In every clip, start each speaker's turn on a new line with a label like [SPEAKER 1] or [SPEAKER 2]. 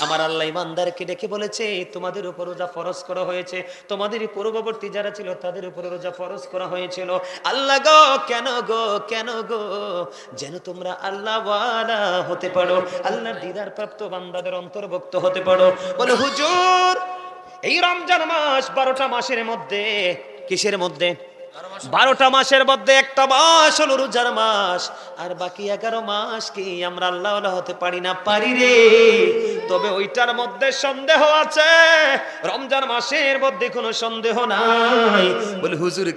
[SPEAKER 1] আমার আল্লাহ ইমানদারকে ডেকে বলেছে, তোমাদের উপর রোজা ফরজ করা হয়েছে, তোমাদের পূর্ববর্তী যারা ছিল তাদের উপর রোজা ফরজ করা হয়েছিল। আল্লাহ গো, কেন গো, কেন গো? যেন তোমরা আল্লাহ ওয়ালা হতে পারো, আল্লাহর দিদার প্রাপ্ত বান্দাদের অন্তর্ভুক্ত হতে পারো। বলে হুজুর, এই রমজান মাস 12টা মাসের মধ্যে, কিসের মধ্যে? 12টা মাসের মধ্যে একটা মাস হলো রোজার মাস, আর বাকি 11 মাস কি আমরা আল্লাহ ওয়ালা হতে পারি না? পারি রে। তবে ওইটার মধ্যে সন্দেহ আছে, রমজান মাসের মধ্যে কোনো সন্দেহ নাই। বলে হুজুর,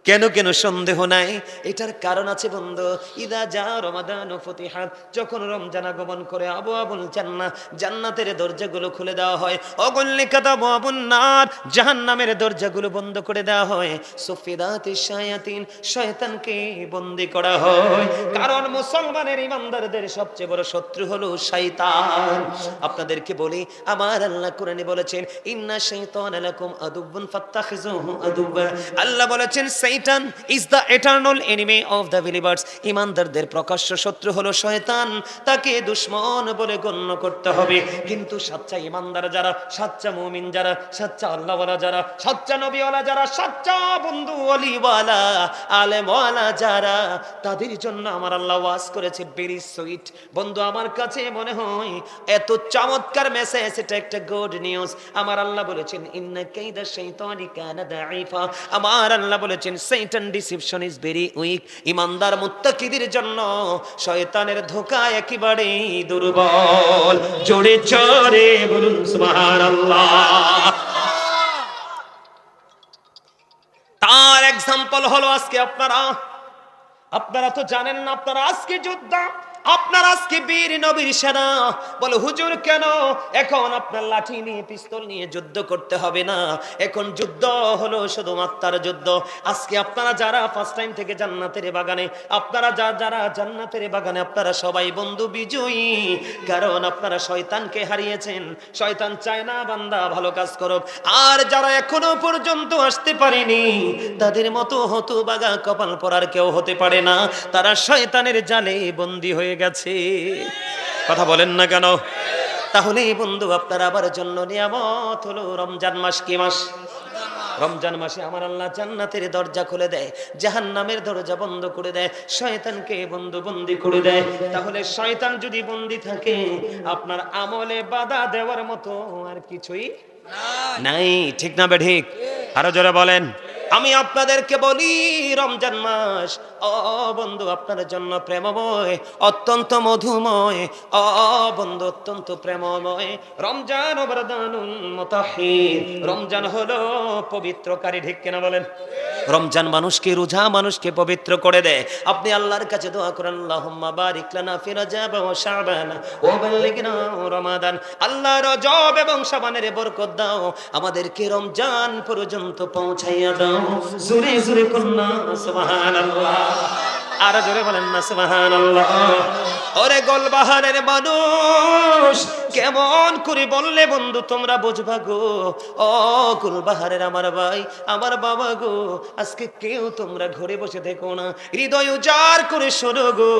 [SPEAKER 1] কেন কেন সন্দেহ নাই? এটার কারণ আছে বন্ধু। ইদা যা রমাদান ফতিহাত, যখন রমজান আগমন করে আবওয়াবুল জান্নাহ, জান্নাতের দরজাগুলো খুলে দেওয়া হয়। অগল্লিকাত আবওয়াবুন নার, জাহান্নামের দরজাগুলো বন্ধ করে দেওয়া হয়। সুফিদাতিশ শায়াতিন, শয়তানকে বন্দী করা হয়। কারণ মুসলমানের ইমানদারদের সবচেয়ে বড় শত্রু হলো শয়তান। আপনাদেরকে বলি, আমার আল্লাহ কোরআনে বলেছেন, ইন্না শাইতানা লাকুম আদুব্বুন ফাত্তাখিযুহু আদুব্বা। আল্লাহ বলেছেন Satan is the eternal enemy of the believers. ইমানদারদের প্রকাশ্য শত্রু হলো শয়তান, তাকে দুশমন বলে গণ্য করতে হবে। কিন্তু সচ্চা ইমানদার যারা, সচ্চা মুমিন যারা, সচ্চা আল্লাহওয়ালা যারা, সচ্চা নবীওয়ালা যারা, সচ্চা বন্ধু ওয়ালিওয়ালা আলেমওয়ালা যারা, তাদের জন্য আমার আল্লাহ ওয়াজ করেছে ভেরি সুইট। বন্ধু, আমার কাছে মনে হয় এত চমৎকার মেসেজ, এটা একটা গুড নিউজ। আমার আল্লাহ বলেছেন, ইন্না কাইদা শাইতানি কানা দাঈফা। আমার আল্লাহ বলেছেন, শয়তান ডিসিপশন ইজ ভেরি উইক। ইমানদার মুত্তাকিদের জন্য শয়তানের ধোঁকা একেবারে দুর্বল। জোরে জোরে বলুন সুবহানাল্লাহ। তার এক্সাম্পল হলো আজকে আপনারা তো জানেন না, আপনারা আজকে যোদ্ধা, আপনার আজকে বীর নবীর সেনা। বলে হুজুর, কেন? এখন আপনার লাঠি নিয়ে, পিস্তল নিয়ে যুদ্ধ করতে হবে না। এখন যুদ্ধ হলো শুধু আত্মার যুদ্ধ। আজকে আপনারা যারা ফার্স্ট টাইম থেকে জান্নাতের বাগানে, আপনারা যারা জান্নাতের বাগানে, আপনারা সবাই বন্ধু বিজয়ী। কারণ আপনারা শয়তানকে হারিয়েছেন। শয়তান চায় না বান্দা ভালো কাজ করুক। আর যারা এখনো পর্যন্ত আসতে পারেনি, তাদের মতো হতভাগা কপাল পরার কেউ হতে পারে না। তারা শয়তানের জালে বন্দী হয়ে গেছে। কথা বলেন না কেন? তাহলে বন্ধু, আপনার আবার জন্য নিয়ামত হলো রমজান মাস। কি মাস? রমজান মাসে আমার আল্লাহ জান্নাতের দরজা খুলে দেয়, জাহান্নামের দরজা বন্ধ করে দেয়, শয়তানকে বন্দি করে দেয়। তাহলে শয়তান যদি বন্দী থাকে, আপনার আমলে বাধা দেওয়ার মতো আর কিছুই নাই। ঠিক না বেঠিক? আরো জোরে বলেন। আমি আপনাদেরকে বলি, রমজান মাস ও বন্ধু আপনার জন্য প্রেমময়, অত্যন্ত মধুময়। ও বন্ধু, অত্যন্ত প্রেমময়। রমজান ওবারদানুল মুতাহির, রমজান হলো পবিত্রকারী। ঠিক কিনা বলেন? রমজান মানুষকে, রোজা মানুষকে পবিত্র করে দেয়। আপনি আল্লাহর কাছে দোয়া করেন, আল্লাহুম্মা বারিক লানা ফি রজব ওয়া শাবান ওয়া বাল্লিগনা রমাদান। আল্লাহ রজব এবং শাবানের বরকত দাও, আমাদেরকে রমজান পর্যন্ত পৌঁছাইয়া দাও। জোরে জোরে কন্যা সুবহানাল্লাহ। আর জোরে বলেন না সুবহানাল্লাহ। ওরে গোলবাহারের মানুষ, কেমন করে বললে বন্ধু তোমরা বুঝবা গো? ও গোলবাহারের আমার ভাই, আমার বাবা গো, আজকে কেউ তোমরা ঘরে বসে দেখো না, হৃদয় উজাড় করে শোনো গো।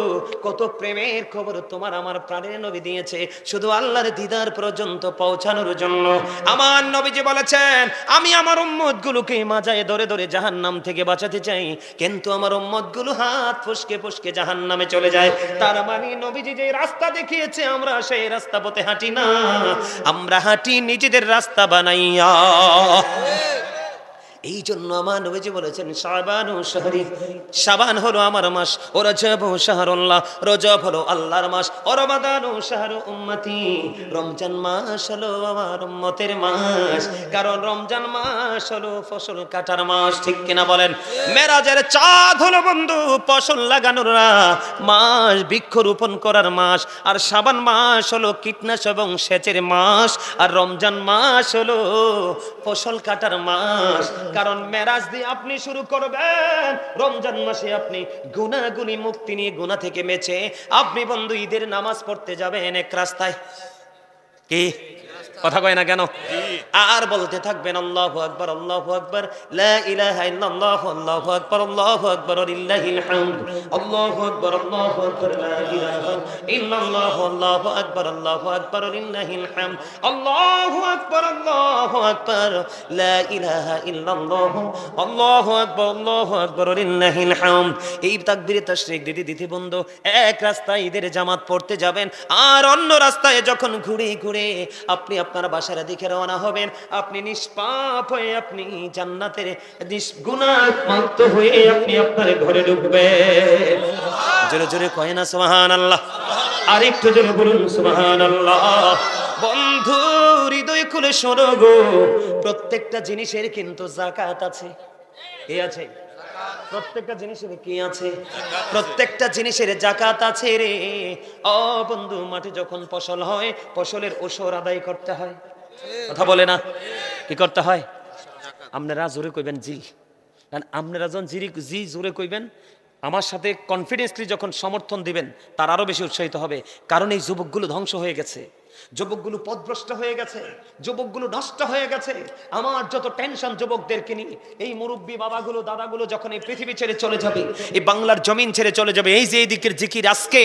[SPEAKER 1] কত প্রেমের খবর তোমার আমার প্রাণের নবী দিয়েছে, শুধু আল্লাহর দিদার পর্যন্ত পৌঁছানোর জন্য। আমার নবীজি বলেছেন, আমি আমার উম্মত গুলোকে মাজায় ধরে ধরে জাহান্নাম থেকে বাঁচাতে চাই, কিন্তু আমার উম্মত গুলো হাত ফসকে ফসকে জাহান্নামে চলে যায়। তার মানে নবীজি যে রাস্তা দেখিয়েছে, আমরা সেই রাস্তা পথে হাঁটি না, আমরা হাঁটি নিজেদের রাস্তা বানাইয়া। এই জন্য আমার নবীজি বলেছেন, শাবানু শাহরি, শাবান হলো আমার মাস, ও রজব শাহরুল্লাহ, রজব হলো আল্লাহর মাস, ও রমাদানু শাহরু উম্মতি, রমজান মাস হলো আমার উম্মতের মাস। কারণ রমজান মাস হলো ফসল কাটার মাস। ঠিক কিনা বলেন? মেরাজের চাঁদ হলো বন্ধু ফসল লাগানোর মাস, বৃক্ষরোপণ করার মাস। আর শাবান মাস হলো কীটনাশক এবং সেচের মাস। আর রমজান মাস হলো ফসল কাটার মাস। কারণ মেরাজ দিয়ে আপনি শুরু করবেন, রমজান মাসে আপনি গুনাহগুলি মুক্তি নিয়ে, গুনাহ থেকে বেঁচে আপনি বন্ধু ঈদের নামাজ পড়তে যাবেন এক রাস্তায়। কি কথা কয় না কেন? আর বলতে থাকবেন আল্লাহু আকবার, আল্লাহু আকবার, লা ইলাহা ইল্লাল্লাহ, আল্লাহু আকবার, আল্লাহু আকবার, লিল্লাহিল হামদ, আল্লাহু আকবার, আল্লাহু আকবার, লা ইলাহা ইল্লাল্লাহ, আল্লাহু আকবার, আল্লাহু আকবার, লিল্লাহিল হামদ, আল্লাহু আকবার, আল্লাহু আকবার, লা ইলাহা ইল্লাল্লাহ, আল্লাহু আকবার, আল্লাহু আকবার, লিল্লাহিল হামদ। এই তাকবীরে তাশরিক দিতে দিতে বন্ধু এক রাস্তায় ঈদের জামাত পড়তে যাবেন, আর অন্য রাস্তায় যখন ঘুরে ঘুরে আপনি আপনার বাসার দিকে রওনা হবেন, আপনি নিষ্পাপ হয়ে আপনি জান্নাতের গুনাহমুক্ত হয়ে আপনি আপনার ঘরে ঢুকবেন। জোরে জোরে কয় না সুবহানাল্লাহ? আর একটু জোরে বলুন সুবহানাল্লাহ। বন্ধু হৃদয় খুলে শোনো গো, প্রত্যেকটা জিনিসের কিন্তু যাকাত আছে। কি আছে? প্রত্যেকটা জিনিসের কি আছে? প্রত্যেকটা জিনিসের যাকাত আছে রে। ও বন্ধু, মাঠে যখন ফসল হয়, ফসলের ওসর আদায় করতে হয়। কথা বলে না? কি করতে হয়? আপনারা জোরে কইবেন জি, কারণ আপনারা যখন জি জোরে কইবেন, আমার সাথে কনফিডেন্সলি যখন সমর্থন দিবেন, তার আরো বেশি উৎসাহিত হবে। কারণ এই যুবকগুলো ধ্বংস হয়ে গেছে, যুবকগুলো পথভ্রষ্ট হয়ে গেছে, যুবকগুলো নষ্ট হয়ে গেছে। আমার যত টেনশন যুবকদেরকে নিয়ে। এই মুরব্বী বাবাগুলো দাদাগুলো যখন এই পৃথিবী ছেড়ে চলে যাবে, এই বাংলার জমিন ছেড়ে চলে যাবে, এই যে এই দিকের জিকির আজকে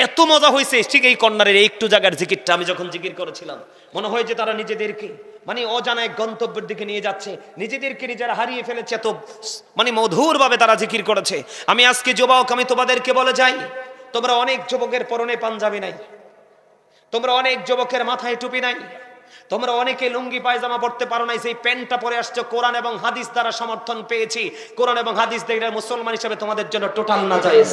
[SPEAKER 1] এত মজা হয়েছে, ঠিক এই কর্নারের এই একটু জায়গার জিকিরটা আমি যখন জিকির করেছিলাম, মনে হয় যে তারা নিজেদেরকে মানে অজানা এক গন্তব্যের দিকে নিয়ে যাচ্ছে, নিজেদেরকে নিজেরা হারিয়ে ফেলেছে, এত মানে মধুর ভাবে তারা জিকির করেছে। আমি আজকে যুবক, আমি তোমাদেরকে বলে যাই, তোমরা অনেক যুবকের পরনে পাঞ্জাবি নাই, তোমরা অনেক যুবকের মাথায় টুপি নাই, তোমরা অনেকে লুঙ্গি পায়জামা পড়তে পারো নাই, সেই প্যান্টটা পরে আসছো কোরআন এবং হাদিস দ্বারা সমর্থন পেয়েছি। কোরআন এবং হাদিস দ্বারা মুসলমান হিসেবে তোমাদের জন্য টোটাল নাজায়েজ।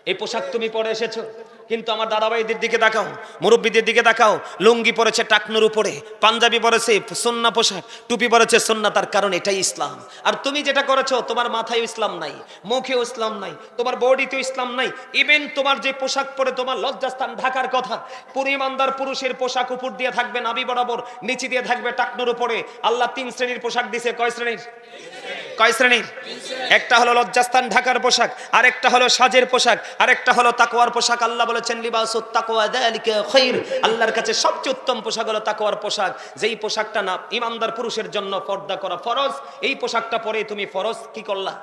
[SPEAKER 1] এই পোশাক তুমি পরে এসেছো, কিন্তু আমার দাদাভাইদের দিকে তাকাও, মুরব্বীদের দিকে তাকাও, লুঙ্গি পরেছে টাকনুর উপরে, পাঞ্জাবি পরেছে সুন্নাহ পোশাক, টুপি পরেছে সুন্নাহ, তার কারণ এটাই ইসলাম। আর তুমি যেটা করেছো, তোমার মাথায় ইসলাম নাই, মুখেও ইসলাম নাই, তোমার বডিতেও ইসলাম নাই। ইভেন তোমার যে পোশাক পরে তোমার লজ্জাস্থান ঢাকার কথা, পুরো ইমানদার পুরুষের পোশাক উপর দিয়ে থাকবে নাভি বরাবর, নিচে দিয়ে থাকবে টাকনুর উপরে। আল্লাহ 3 শ্রেণীর পোশাক দিয়েছে। কয় শ্রেণীর? কয় শ্রেণীর? একটা হলো লজ্জাস্থান ঢাকার পোশাক, আরেকটা হলো সাজের পোশাক, আরেকটা হলো তাকওয়ার পোশাক। আল্লাহ বলেছেন লিবাসুত তাকওয়া যালিকা খায়র, আল্লাহর কাছে সবচেয়ে উত্তম পোশাক হলো তাকওয়ার পোশাক। যেই পোশাকটা না ইমানদার পুরুষের জন্য পর্দা করা ফরজ, এই পোশাকটা পরে তুমি ফরজ কি করলা?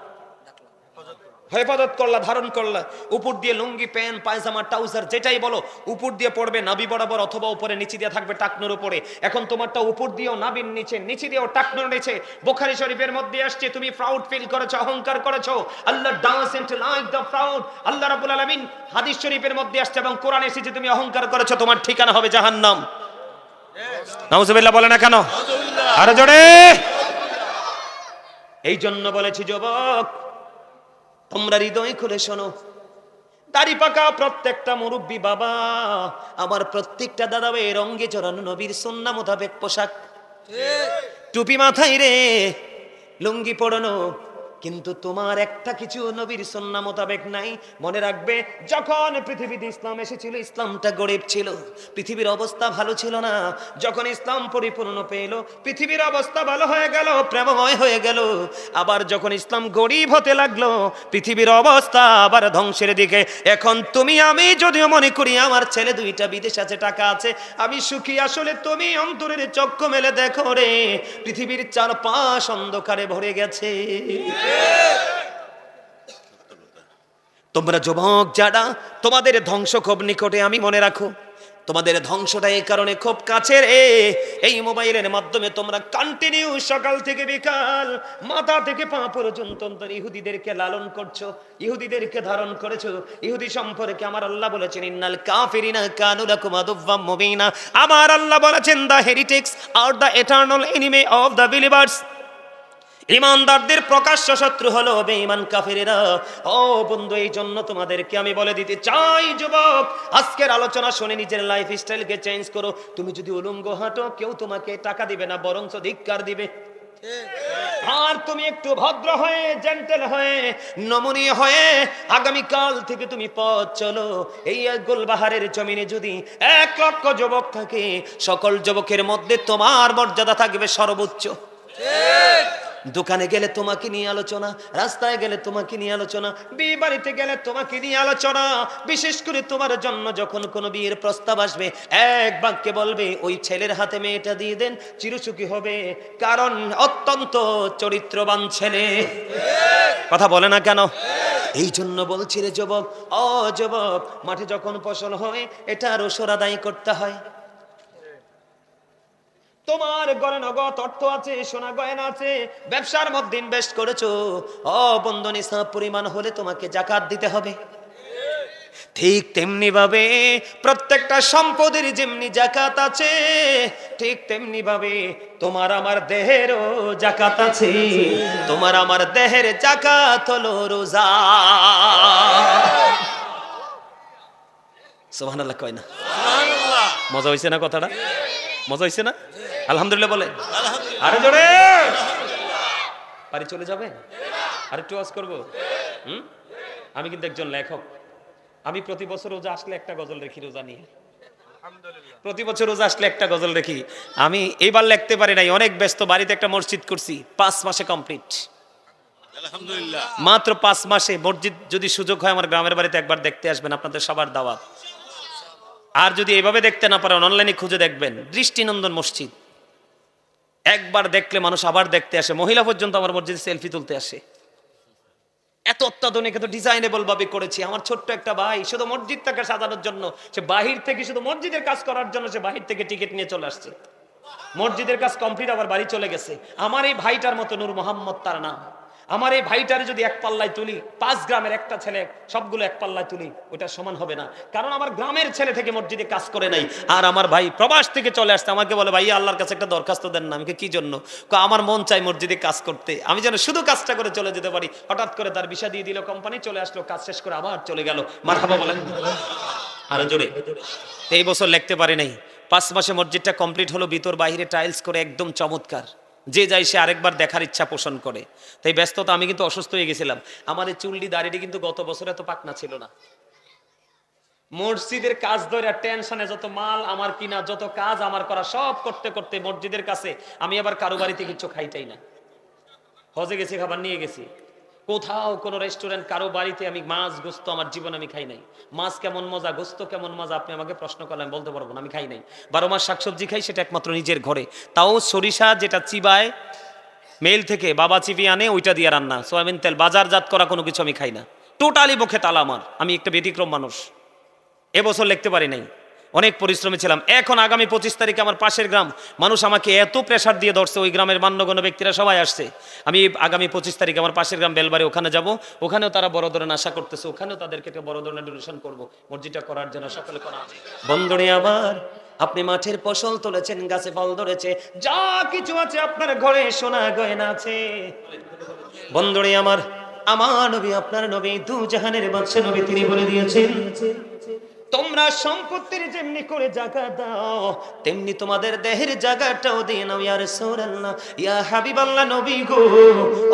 [SPEAKER 1] হেফাজত করলা, ধারণ করলা। উপর দিয়ে লুঙ্গি, প্যান্ট, পায়জামা, ট্রাউজার যেটাই বলো, উপর দিয়ে পড়বে নাভি বরাবর অথবা উপরে, নিচে দিয়ে থাকবে টাকনুর উপরে। এখন তোমারটা উপর দিয়েও নাভির নিচে, নিচে দিয়েও টাকনুর নিচে। বুখারী শরীফের মধ্যে আসছে, তুমি প্রাউড ফিল করেছো, অহংকার করেছো। আল্লাহ ডাজন্ট লাইক দ্য প্রাউড। আল্লাহ রাব্বুল আলামিন হাদিস শরীফের মধ্যে আসছে এবং কোরআনে এসেছে, তুমি অহংকার করেছো, তোমার ঠিকানা হবে জাহান্নাম। নাউজুবিল্লাহ বলে না কেন? আরো জোরে। এই জন্য বলেছি যুবক, তোমরা হৃদয় খুলে শোনো। দাড়ি পাকা প্রত্যেকটা মুরব্বী বাবা, আমার প্রত্যেকটা দাদা ভাই, রঙে চড়ানো নবীর সুন্নাহ মোতাবেক পোশাক, টুপি মাথায় রে, লুঙ্গি পরানো, কিন্তু তোমার একটা কিছু নবীর সুন্নাহ মোতাবেক নাই। মনে রাখবে, যখন পৃথিবীতে ইসলাম এসেছিল, ইসলামটা গরিব ছিল, পৃথিবীর অবস্থা ভালো ছিল না। যখন ইসলাম পরিপূর্ণ পেল, পৃথিবীর অবস্থা ভালো হয়ে গেল, প্রেমময় হয়ে গেল। আবার যখন ইসলাম গরিব হতে লাগলো, পৃথিবীর অবস্থা আবার ধ্বংসের দিকে। এখন তুমি আমি যদিও মনে করি আমার ছেলে 2টা বিদেশ আছে, টাকা আছে, আমি সুখী, আসলে তুমি অন্তরের চক্ষু মেলে দেখো রে, পৃথিবীর চারপাশ অন্ধকারে ভরে গেছে। তোমরা যুবক যারা, তোমাদের ধ্বংস খুব নিকটে। আমি মনে রাখো, তোমাদের ধ্বংসটা এই কারণে খুব কাছের। এই মোবাইলের মাধ্যমে তোমরা কন্টিনিউ সকাল থেকে বিকাল, মাথা থেকে পা পর্যন্ত ইহুদিদেরকে লালন করছো, ইহুদিদেরকে ধারণ করেছো। ইহুদি সম্পর্কে আমার আল্লাহ বলেছেন, ইন্নাল কাফিরিনা কানু লাকুম আদুওয়াম মুবিনা। আমার আল্লাহ বলেছেন, দ্য হেরিটেক্স আর the eternal enemy of the believers. ইমানদারদের প্রকাশ্য শত্রু হলো বেঈমান কাফেরেরা। ও বন্ধু, এই জন্য তোমাদেরকে আমি বলে দিতে চাই যুবক, আজকের আলোচনা শুনে নিজের লাইফ স্টাইলকে চেঞ্জ করো। তুমি যদি উলঙ্গ হাঁটো, কেউ তোমাকে টাকা দিবে না, বরং ধিক্কার দিবে। আর তুমি একটু ভদ্র হয়ে, জেন্টেল হয়ে, নমনীয় হয়ে আগামীকাল থেকে তুমি পথ চলো। এই গোলবাহারের জমিনে যদি 1 লক্ষ যুবক থাকে, সকল যুবকের মধ্যে তোমার মর্যাদা থাকবে সর্বোচ্চ। দোকানে গেলে তোমাকে নিয়ে আলোচনা, রাস্তায় গেলে তোমাকে নিয়ে আলোচনা, বিয়ে বাড়িতে গেলে তোমাকে নিয়ে আলোচনা। বিশেষ করে তোমার জন্য যখন কোনো বিয়ের প্রস্তাব আসবে, এক বাক্যে বলবে ওই ছেলের হাতে মেয়েটা দিয়ে দেন, চিরসুখী হবে, কারণ অত্যন্ত চরিত্রবান ছেলে। কথা বলে না কেন? এই জন্য বলছি রে যুবক, ও যুবক, মাঠে যখন ফসল হয় এটার ওসর আদায় করতে হয়। তোমার ঘরে নগদ অর্থ আছে, সোনা গয়না আছে, ব্যবসার মধ্যে ইনভেস্ট করেছো, ও বন্ধু নিসাব পরিমাণ হলে তোমাকে যাকাত দিতে হবে। ঠিক তেমনি ভাবে প্রত্যেকটা সম্পদের যেমনি যাকাত আছে, ঠিক তেমনি ভাবে তোমার আমার দেহেরও যাকাত আছে। তোমার আমার দেহের যাকাত হলো রোজা। সুবহানাল্লাহ কয় না? মজা হইছে না কথাটা? মজা হইছে না? আলহামদুলিল্লাহ বলে আরে জোরে। বাড়ি চলে যাবে? আরেকটু ওয়াজ করবো? আমি কিন্তু একজন লেখক। আমি প্রতি বছর রোজা আসলে একটা গজল রেখি, রোজা নিয়ে প্রতি বছর রোজা আসলে একটা গজল রেখি। আমি এইবার লিখতে পারি নাই, অনেক ব্যস্ত। বাড়িতে একটা মসজিদ করছি, 5 মাসে কমপ্লিট। আলহামদুলিল্লাহ, মাত্র 5 মাসে মসজিদ। যদি সুযোগ হয় আমার গ্রামের বাড়িতে একবার দেখতে আসবেন, আপনাদের সবার দাওয়াত। আর যদি এইভাবে দেখতে না পারেন, অনলাইনে খুঁজে দেখবেন, দৃষ্টিনন্দন মসজিদ। একবার দেখলে মানুষ আবার দেখতে আসে। মহিলা পর্যন্ত আমার মসজিদে সেলফি তুলতে আসে। এত অত্যাধুনিক, এত ডিজাইনেবল ভাবে করেছি। আমার ছোট্ট একটা ভাই শুধু মসজিদটাকে সাজানোর জন্য, সে বাহির থেকে, শুধু মসজিদের কাজ করার জন্য সে বাহির থেকে টিকিট নিয়ে চলে আসছে। মসজিদের কাজ কমপ্লিট, আবার বাড়ি চলে গেছে। আমার এই ভাইটার মতো, নূর মোহাম্মদ তার নাম, আমার এই ভাইটারে যদি এক পাল্লায় তুলি, 5 গ্রামের একটা ছেলে সবগুলো এক পাল্লায় তুলি, ওটা সমান হবে না। কারণ আমার গ্রামের ছেলে থেকে মসজিদে কাজ করে নাই, আর আমার ভাই প্রবাস থেকে চলে আসছে। আমাকে বলে, ভাই আল্লাহর কাছে একটা দরখাস্ত দেন না। আমাকে কি জন্য? আমার মন চাই মসজিদে কাজ করতে, আমি যেন শুধু কাজটা করে চলে যেতে পারি। হঠাৎ করে তার ভিসা দিয়ে দিল কোম্পানি, চলে আসলো, কাজ শেষ করে আবার চলে গেল। মারহাবা বলেন আরো জোরে। এই বছর লিখতে পারি নাই, 5 মাসে মসজিদটা কমপ্লিট হলো, ভিতর বাইরে টাইলস করে একদম চমৎকার। যে যাই সে আরেকবার দেখার ইচ্ছা পোষণ করে। তাই ব্যস্ততা, আমি কিন্তু অসুস্থ হয়ে গেছিলাম। আমার এই চুলটি দাড়িটি কিন্তু গত বছর এত পাকনা ছিল না। মসজিদের কাজ ধরে টেনশনে যত মাল আমার কিনা, যত কাজ আমার করা, সব করতে করতে মসজিদের কাছে আমি আবার কারো বাড়িতে কিছু খাইটাই না। হজে গেছি, খাবার নিয়ে গেছি, কোথাও কোনো রেস্টুরেন্ট কারো বাড়িতে আমি মাছ গোস্ত আমার জীবন আমি খাই নাই। মাছ কেমন মজা, গোস্ত কেমন মজা, আপনি আমাকে প্রশ্ন করলে আমি বলতে পারবো না, আমি খাই নাই। 12 মাস শাকসবজি খাই, সেটা একমাত্র নিজের ঘরে। তাও সরিষা যেটা চিবায় মেল থেকে বাবা চিবিয়ে আনে, ওইটা দিয়ে রান্না। সয়াবিন তেল বাজারজাত করা কোনো কিছু আমি খাই না। টোটালি মুখে তালা আমার। আমি একটা ব্যতিক্রম মানুষ। এবছর লিখতে পারি নাই, অনেক পরিশ্রমী ছিলাম। এখন আগামী 25 তারিখে আমার পাশের গ্রাম, মানুষ আমাকে এত প্রেসার দিয়ে ধরছে, ওই গ্রামের মান্যগণ্য ব্যক্তিরা সবাই আসছে। আমি আগামী 25 তারিখে আমার পাশের গ্রাম বেলবাড়ি, ওখানে যাব। ওখানেও তারা বড় ধরনের আশা করতেছে, ওখানেও তাদেরকে একটা বড় ধরনের ডোনেশন করব মসজিদটা করার জন্য। সকলে করা বন্ধুরে আমার, আপনি মাঠের ফসল তুলেছেন, গাছে ফল ধরেছে, যা কিছু আছে আপনার ঘরে, সোনা গয়না আছে। বন্ধুরে আমার, আমার নবী, আপনার নবী, দু জাহানের বাদশা নবী, তিনি বলে দিয়েছেন, তোমরা সম্পত্তির যেমনি করে জায়গা দাও, তেমনি তোমাদের দেহের জায়গাটাও দিয়ে নাও। ইয়া রাসূলুল্লাহ, ইয়া হাবিবাল্লাহ, নবী গো,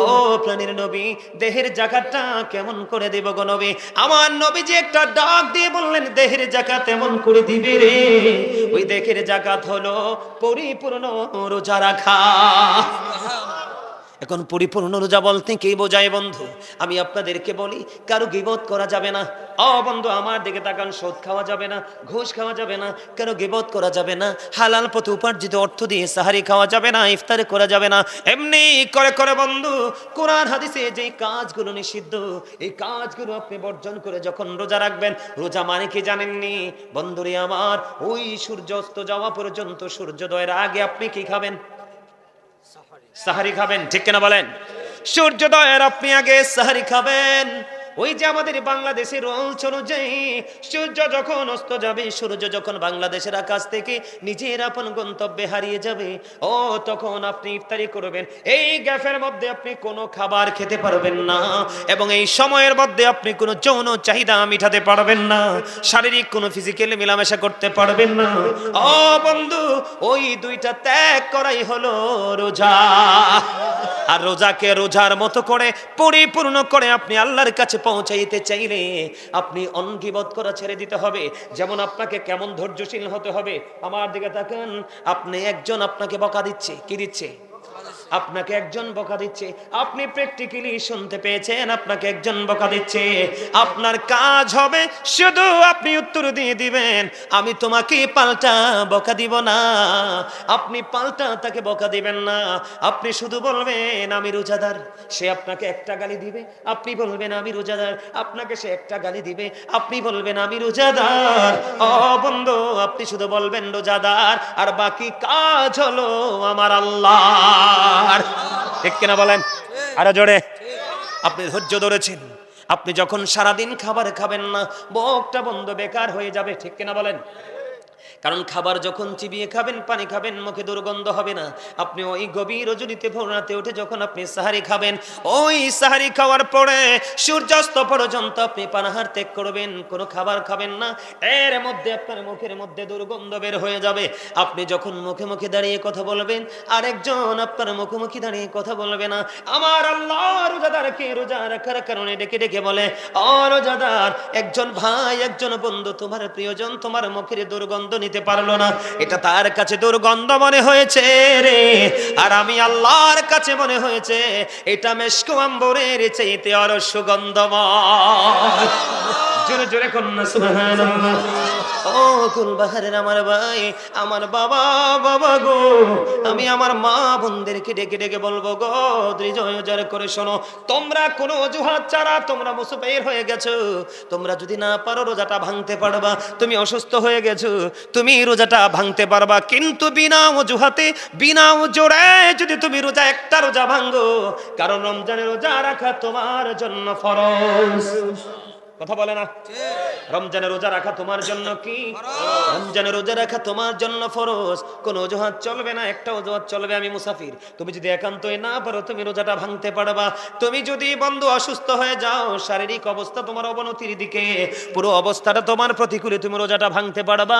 [SPEAKER 1] ও প্রাণের নবী, দেহের জায়গাটা কেমন করে দেব গো নবী? আমার নবী যে একটা ডাক দিয়ে বললেন, দেহের জাকাত এমন করে দিবে রে, ওই দেহের জাকাত হলো পরিপূর্ণ রোজা রাখা। এখন পরিপূর্ণ রোজা বলতে কি বোঝায় বন্ধু? আমি আপনাদেরকে বলি, কারো গীবত করা যাবে না। ও বন্ধু আমার দিকে তাকান, সুদ খাওয়া যাবে না, ঘুষ খাওয়া যাবে না, কারো গীবত করা যাবে না, হালাল পথে উপার্জিত অর্থ দিয়ে সাহারি খাওয়া যাবে না, ইফতারি করা যাবে না। এমনি করে করে বন্ধু, কোরআন হাদিসে যে কাজগুলো নিষিদ্ধ, এই কাজগুলো আপনি বর্জন করে যখন রোজা রাখবেন, রোজা মানে কি জানেননি বন্ধুরে আমার? ওই সূর্য অস্ত যাওয়া পর্যন্ত, সূর্যোদয়ের আগে আপনি কি খাবেন? সাহারি খাবেন, ঠিক কিনা বলেন? সূর্যোদয়ের আপনি আগে সাহারি খাবেন। ওই যে আমাদের বাংলাদেশের রুলস অনুযায়ী, সূর্য যখন অস্ত যাবে, সূর্য যখন বাংলাদেশের আকাশ থেকে নিজের আপন গন্তব্যে হারিয়ে যাবে, ও তখন আপনি ইফতারি করবেন। এই গ্যাপের মধ্যে আপনি কোনো খাবার খেতে পারবেন না, এবং এই সময়ের মধ্যে আপনি কোনো যৌন চাহিদা মিটাতে পারবেন না, শারীরিক কোনো ফিজিক্যালি মেলামেশা করতে পারবেন না। ও বন্ধু, ওই দুইটা ত্যাগ করাই হলো রোজা। আর রোজাকে রোজার মতো করে পরিপূর্ণ করে আপনি আল্লাহর কাছে পৌঁছাইতে চাইলে আপনি অঙ্গীবত করা ছেড়ে দিতে হবে। যেমন আপনাকে কেমন ধৈর্যশীল হতে হবে, আমার দিকে তাকান। আপনি একজন আপনাকে বকা দিচ্ছে, কি দিচ্ছে? আপনাকে একজন বকা দিচ্ছে, আপনি প্র্যাকটিক্যালি শুনতে পেয়েছেন আপনাকে একজন বকা দিচ্ছে, আপনার কাজ হবে শুধু আপনি উত্তর দিয়ে দিবেন, আমি তোমাকে পাল্টা বকা দিব না। আপনি পাল্টা তাকে বকা দিবেন না, আপনি শুধু বলবেন আমি রোজাদার, সে আপনাকে একটা গালি দিবে, আপনি বলবেন আমি রোজাদার, আপনাকে সে একটা গালি দিবে, আপনি বলবেন আমি রোজাদার। ও বন্ধু, আপনি শুধু বলবেন রোজাদার, আর বাকি কাজ হলো আমার আল্লাহর। ঠিক কিনা বলেন? আরো জোরে। আপনি ধৈর্য ধরেছেন, আপনি যখন সারাদিন খাবার খাবেন না, মুখটা বন্ধ, বেকার হয়ে যাবে। ঠিক কিনা বলেন? কারণ খাবার যখন চিবিয়ে খাবেন, পানি খাবেন, মুখে দুর্গন্ধ হবে না। আপনি ওই গভীর রজনীতে ভোর রাতে উঠে যখন আপনি সাহারি খাবেন, ওই সাহারি খাওয়ার পরে সূর্যাস্ত পর্যন্ত আপনি পানাহার ত্যাগ করবেন, কোনো খাবার খাবেন না, এর মধ্যে আপনার মুখের মধ্যে দুর্গন্ধ বের হয়ে যাবে। আপনি যখন মুখে মুখে দাঁড়িয়ে কথা বলবেন, আরেকজন আপনার মুখোমুখি দাঁড়িয়ে কথা বলবে না। আমার আল্লাহ রোজাদারকে রোজা রাখার কারণে ডেকে ডেকে বলে, ও রোজাদার, একজন ভাই, একজন বন্ধু, তোমার প্রিয়জন তোমার মুখের দুর্গন্ধ নিতে পারলো না, এটা তার কাছে দুর্গন্ধ মনে হয়েছে রে, আর আমি আল্লাহর কাছে মনে হয়েছে এটা মেশকু আম্বরের চাইতে আরো সুগন্ধময়। জোরে জোরে কন্যা সুবহানাল্লাহ। ও কুলবাহারের আমার ভাই, আমার বাবা, বাবা গো, আমি আমার মা বোনদেরকে ডেকে ডেকে বলবো গো, ধৈর্য করে শোনো, তোমরা কোনো অজুহাত ছাড়া তোমরা মুসাফির হয়ে গেছো, তোমরা যদি না পারো রোজাটা ভাঙতে পারবা, তুমি অসুস্থ হয়ে গেছো, তুমি রোজাটা ভাঙতে পারবা, কিন্তু বিনা অজুহাতে বিনা জোরে যদি তুমি রোজা একটা রোজা ভাঙো, কারণ রমজানের রোজা রাখা তোমার জন্য ফরজ। কথা বলে না? রমজানের রোজা রাখা তোমার জন্য কি? রমজানের রোজা রাখা তোমার জন্য ফরজ। কোন অজুহাত চলবে না, একটা অজুহাত চলবে, আমি মুসাফির। তুমি যদি একান্তই না পারো, তুমি রোজাটা ভাঙতে পারবা। তুমি যদি বন্ধু অসুস্থ হয়ে যাও, শারীরিক অবস্থা তোমার অবনতির দিকে, পুরো অবস্থাটা তোমার প্রতিকূলে, তুমি রোজাটা ভাঙতে পারবা।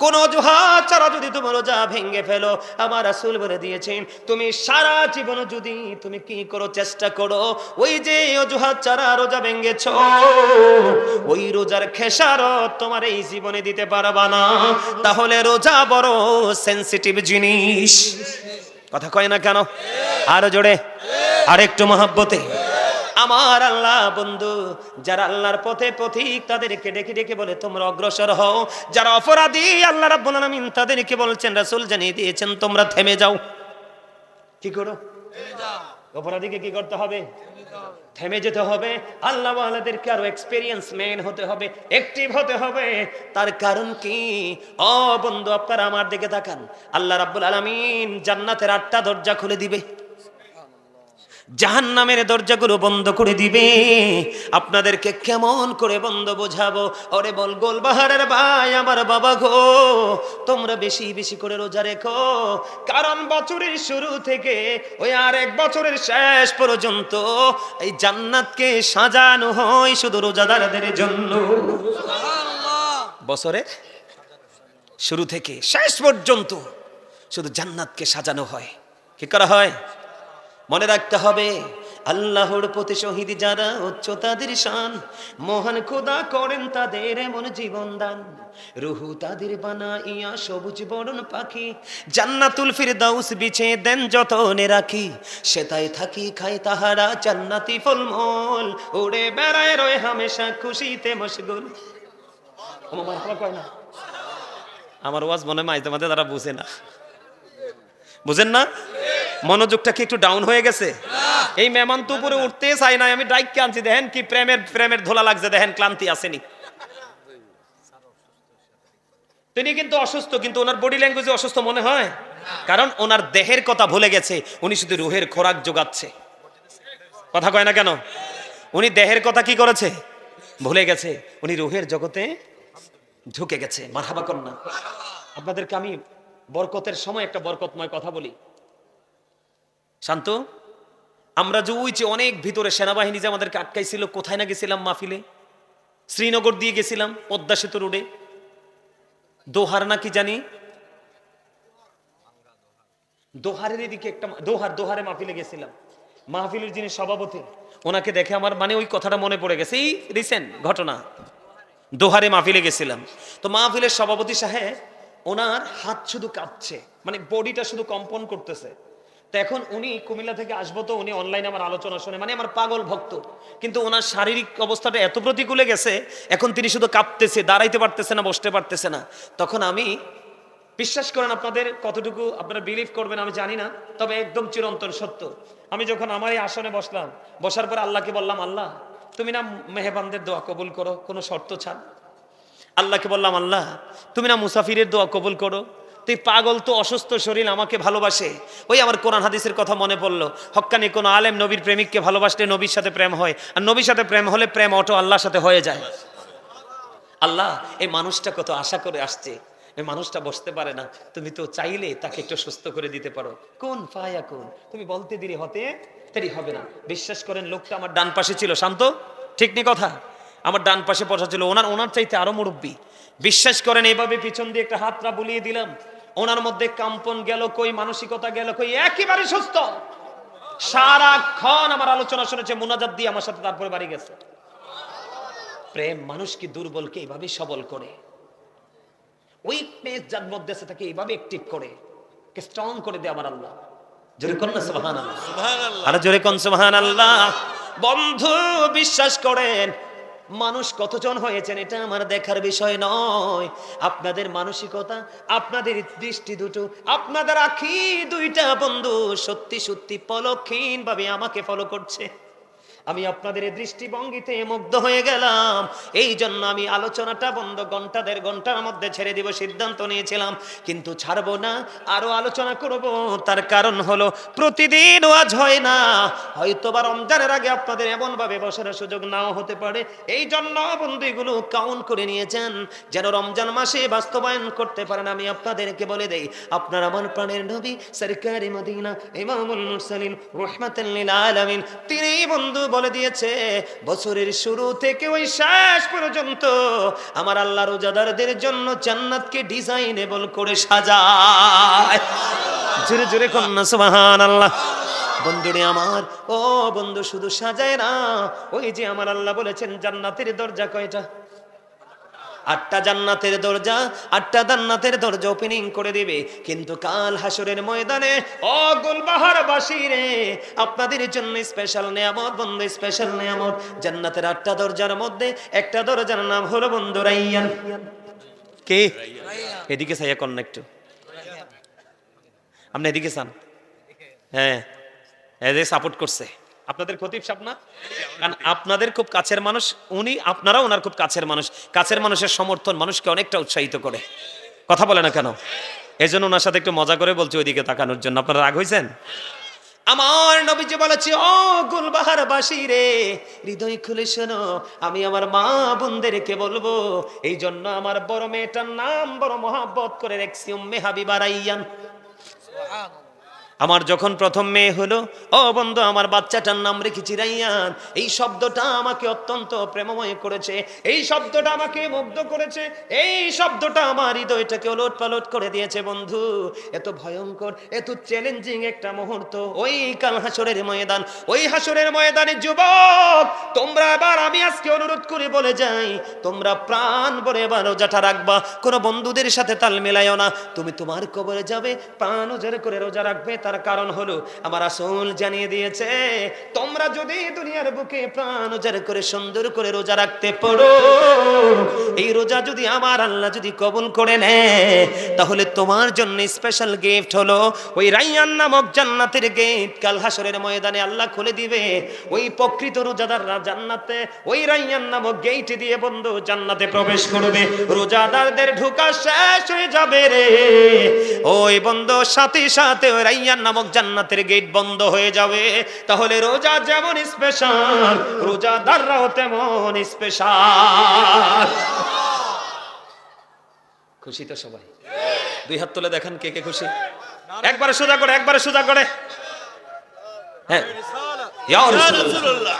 [SPEAKER 1] কোন অজুহাত ছাড়া যদি তুমি রোজা ভেঙে ফেলো, আমার রাসূল বলে দিয়েছেন, তুমি সারা জীবন যদি তুমি কি করো, চেষ্টা করো, ওই যে অজুহাত ছাড়া রোজা ভেঙেছো, ওই রোজার খেসারত তোমার এই জীবনে দিতে পারবা না। তাহলে রোজা বড় সেনসিটিভ জিনিস। কথা কয় না কেন? আরো জোরে, আরেকটু মহব্বতে। আমার আল্লাহ বন্ধু, যারা আল্লাহর পথে পথিক, তাদেরকে ডেকে ডেকে বলে তোমরা অগ্রসর হও। যারা অপরাধী, আল্লাহ রাব্বুল আলামিন তাদেরকে বলছেন, রাসূল জানিয়ে দিয়েছেন, তোমরা থেমে যাও। কি করো? অপরাধীকে কি করতে হবে? থেমে যেতে হবে। আল্লাহ ওয়ালাদেরকে আরো এক্সপেরিয়েন্স ম্যান হতে হবে, অ্যাক্টিভ হতে হবে। তার কারণ কি? ও বন্ধু, আপনারা আমার দিকে তাকান। আল্লাহ রাব্বুল আলামিন জান্নাতের 8টা দরজা খুলে দিবে, জাহান্নামের দরজাগুলো বন্ধ করে দিবে। আপনাদেরকে কেমন করে বন্ধ বোঝাবো? ওরে বল গোলবাহারের ভাই, আমার বাবা গো, তোমরা বেশি বেশি করে রোজা রেখো, কারণ বছরের শুরু থেকে ওই আর এক বছরের শেষ পর্যন্ত এই জান্নাতকে সাজানো হয় শুধু রোজাদারদের জন্য। বছরের শুরু থেকে শেষ পর্যন্ত শুধু জান্নাতকে সাজানো হয়। কি করা হয়? মনে রাখতে হবে, আল্লাহর প্রতি শহীদ যারা, উচ্চ তাদের শান, মহান খোদা করেন তাদের এমন জীবন দান, রুহু তাদের বানাইয়া সবুজ বরণ পাখি, জান্নাতুল ফিরদাউস বিছে দেন যতনে রাখি, সেটাই থাকি খাই তাহারা জান্নাতি ফলমূল, উড়ে বেড়ায় রয় হামেশা খুশিতে মশগুল। আমার ওয়াজ মনে মাঝে মাঝে তারা বুঝে না, বুঝেন না? মনোযোগটা কি একটু ডাউন হয়ে গেছে? এই মেহমান তো উপরে উঠতে চাই না, আমি ডাইককে আনছি, দেখেন কি প্রেমের ধোলা লাগছে, দেখেন ক্লান্তি আসেনি। তিনি কিন্তু অসুস্থ, কিন্তু ওনার বডি ল্যাঙ্গুয়েজে অসুস্থ মনে হয়, কারণ ওনার দেহের কথা ভুলে গেছে, উনি শুধু রুহের খোরাক যোগাচ্ছে। কথা কয় না কেন? উনি দেহের কথা কি করেছে? ভুলে গেছে, উনি রুহের জগতে ঢুকে গেছে। মারহাবা কন্যা। আপনাদেরকে আমি বরকতের সময় একটা বরকতময় কথা বলি। শান্ত, আমরা যে ওই যে অনেক ভিতরে সেনাবাহিনী যে আমাদেরকে আটকাইছিল, কোথায় না গেছিলাম মাহফিলে, শ্রীনগর দিয়ে গেছিলাম, পদ্মা সেতু রোডে, দোহার না কি জানি, দোহারের এদিকে একটা দোহারে মাহফিলে গেছিলাম। মাহফিলের যিনি সভাপতি, ওনাকে দেখে আমার মানে ওই কথাটা মনে পড়ে গেছে, এই রিসেন্ট ঘটনা। দোহারে মাহফিলে গেছিলাম, তো মাহফিলের সভাপতি সাহেব, ওনার হাত শুধু কাঁপছে, মানে বডিটা শুধু কম্পন করতেছে। তো এখন উনি কুমিল্লা থেকে আসবো, তো উনি অনলাইনে আমার আলোচনা শুনে, মানে আমার পাগল ভক্ত, কিন্তু ওনার শারীরিক অবস্থাটা এত প্রতিকূলে গেছে, এখন তিনি শুধু কাঁপতেছে, দাঁড়াইতে পারতেছে না, বসতে পারতেছে না। তখন আমি, বিশ্বাস করেন, আপনাদের কতটুকু আপনারা বিলিভ করবেন আমি জানি না, তবে একদম চিরন্তন সত্য, আমি যখন আমার এই আসনে বসলাম, বসার পর আল্লাহকে বললাম, আল্লাহ তুমি না মেহবানদের দোয়া কবুল করো কোনো শর্ত ছাড়। আল্লাহকে বললাম, আল্লাহ তুমি না মুসাফিরের দোয়া কবুল করো। তুই পাগল, তো অসুস্থ শরীর আমাকে ভালোবাসে। ওই আমার কোরআন হাদিসের কথা মনে পড়লো, হক্কানি কোন আলেম নবীর প্রেমিককে ভালোবাসলে নবীর সাথে প্রেম হয়, আর নবীর সাথে প্রেম হলে প্রেম অটো আল্লাহর সাথে হয়ে যায়। আল্লাহ এই মানুষটা কত আশা করে আসছে, এই মানুষটা বসতে পারে না, তুমি তো চাইলে তাকে একটু সুস্থ করে দিতে পারো। কোন ফায়া কোন, তুমি বলতে দেরি হতে দেরি হবে না। বিশ্বাস করেন, লোকটা আমার ডান পাশে ছিল, শান্ত, ঠিক নি কথা, আমার ডান পাশে বসা ছিল, ওনার চাইতে আরো মুরব্বী। বিশ্বাস করেন, এইভাবে পিছন দিয়ে একটা হাতটা বুলিয়ে দিলাম, ওনার মধ্যে কাম্পন গেল কই, মানসিকতা গেল কই, একেবারে সুস্থ। সারাক্ষণ আমার আলোচনা শুনেছে, মুনাজাত দিয়ে আমার সাথে, তারপরে বাড়ি গেছে। প্রেম মানুষকে দুর্বলকে এইভাবে সবল করে, উইকনেস যার মধ্যে আছে তাকে এইভাবে অ্যাক্টিভ করে, স্ট্রং করে দেয় আমার আল্লাহ। জোরে কোন না সুবহানাল্লাহ, সুবহানাল্লাহ, আর জোরে কোন সুবহানাল্লাহ। বন্ধু বিশ্বাস করেন, মানুষ কতজন হয়েছেন এটা আমার দেখার বিষয় নয়, আপনাদের মানসিকতা, আপনাদের দৃষ্টি দুটো, আপনাদের আঁখি দুইটা বন্ধু সত্যি সত্যি পলকহীন ভাবে আমাকে ফলো করছে। আমি আপনাদের এই দৃষ্টিভঙ্গিতে মুগ্ধ হয়ে গেলাম, এই জন্য আমি আলোচনাটা বন্ধ ঘন্টা দেড় ঘন্টার মধ্যে ছেড়ে দিব সিদ্ধান্ত নিয়েছিলাম, কিন্তু ছাড়বো না, আরো আলোচনা করব। তার কারণ হলো প্রতিদিন ওয়াজ হয় না, হয়তোবা রমজানের আগে আপনাদের এমন ভাবে বসার সুযোগ নাও হতে পারে। এই জন্য বন্ধু এগুলো কাউন্ট করে নিয়েছেন, যেন রমজান মাসে বাস্তবায়ন করতে পারেন। আমি আপনাদেরকে বলে দেই, আপনার আমার প্রাণের নবী সরকারে মদিনা ইমামুল মুরসালিন রাহমাতাল লিল আলামিন, তিনি বন্ধু বলে দিয়েছে, বছরের শুরু থেকে ওই শেষ পর্যন্ত আমার আল্লাহ রোজাদারদের জন্য জান্নাতকে ডিজাইনেবল করে সাজায়। জোরে জোরে কন্যা সুবহানাল্লাহ। বন্ধুরে আমার, ও বন্ধু, শুধু সাজায় না, ওই যে আমার আল্লাহ বলেছেন জান্নাতের দরজা কয়টা? 8টা জান্নাতের দরজা, 8টা জান্নাতের দরজা ওপেনিং করে দিবে। কিন্তু কাল হাসরের ময়দানে, ও গুলবাহার বাসীরে, আপনাদের জন্য স্পেশাল নিয়ামত বন্ধু, স্পেশাল নিয়ামত। জান্নাতের 8টা দরজার মধ্যে একটা দরজার নাম হলো বন্ধু রাইয়ান। কে? এদিকে চাইয়া কন না একটু, আপনি এদিকে চান? হ্যাঁ, এই যে সাপোর্ট করছে আপনাদের খতিব সাহেব না, কারণ আপনাদের খুব কাছের মানুষ উনি, আপনারা ওনার খুব কাছের মানুষ। কাছের মানুষের সমর্থন মানুষকে অনেকটা উৎসাহিত করে, কথা বলে না কেন? এই জন্য ওনার সাথে একটু মজা করে বলছি ওইদিকে তাকানোর জন্য। আপনারা রাগ হয়েছেন? আমার নবীজি বলেছে, ও গুলবাহার বাসী রে, হৃদয় খুলে শোনো, আমি আমার মা বোনদেরকে বলবো, এই জন্য আমার বড় মেয়েটার নাম বড় মহাব্বত করে রেখেছি উম্মে হাবিবা রাইয়ান। আমার যখন প্রথম মেয়ে হলো, ও বন্ধু, আমার বাচ্চাটার নাম রেখেছি রাইয়ান। এই শব্দটা আমাকে অত্যন্ত প্রেমময় করেছে, এই শব্দটা আমাকে মুগ্ধ করেছে, এই শব্দটা আমার হৃদয়টাকে ওলট পালট করে দিয়েছে। বন্ধু, এত ভয়ঙ্কর, এত চ্যালেঞ্জিং একটা মুহূর্ত, ওই কাল হাসরের ময়দান, ওই হাসরের ময়দানে যুবক তোমরা এবার, আমি আজকে অনুরোধ করে বলে যাই, তোমরা প্রাণ ভরে এবার রোজাটা রাখবা, কোনো বন্ধুদের সাথে তাল মেলাইও না। তুমি তোমার কবরে যাবে, প্রাণ উজাড় করে রোজা রাখবে। তার কারণ হলো আমার রাসূল জানিয়ে দিয়েছে, তোমরা যদি দুনিয়ার বুকে প্রাণ উজাড় করে সুন্দর করে রোজা রাখতে পারো, এই রোজা যদি আমার আল্লাহ যদি কবুল করে নেয়, তাহলে তোমার জন্য স্পেশাল গিফট হলো ওই রাইয়ান নামক জান্নাতের গেট। কাল হাসরের ময়দানে আল্লাহ খুলে দিবে, ওই প্রকৃত রোজাদাররা জান্নাতে ওই রাইয়ান নামক গেট দিয়ে বন্ধু জান্নাতে প্রবেশ করবে। রোজাদারদের ঢোকা শেষ হয়ে যাবে রে, ওই বন্ধু সাথে সাথে ওই রাইয়ান নামক জান্নাতের গেট বন্ধ হয়ে যাবে। তাহলে রোজা যেমন স্পেশাল, রোজাদাররাও তেমন স্পেশাল। খুশি তো সবাই? দুই হাত তুলে দেখান কে কে খুশি। একবারে সোজা করে, একবারে সোজা করে। হ্যাঁ, ইয়া রাসূলুল্লাহ,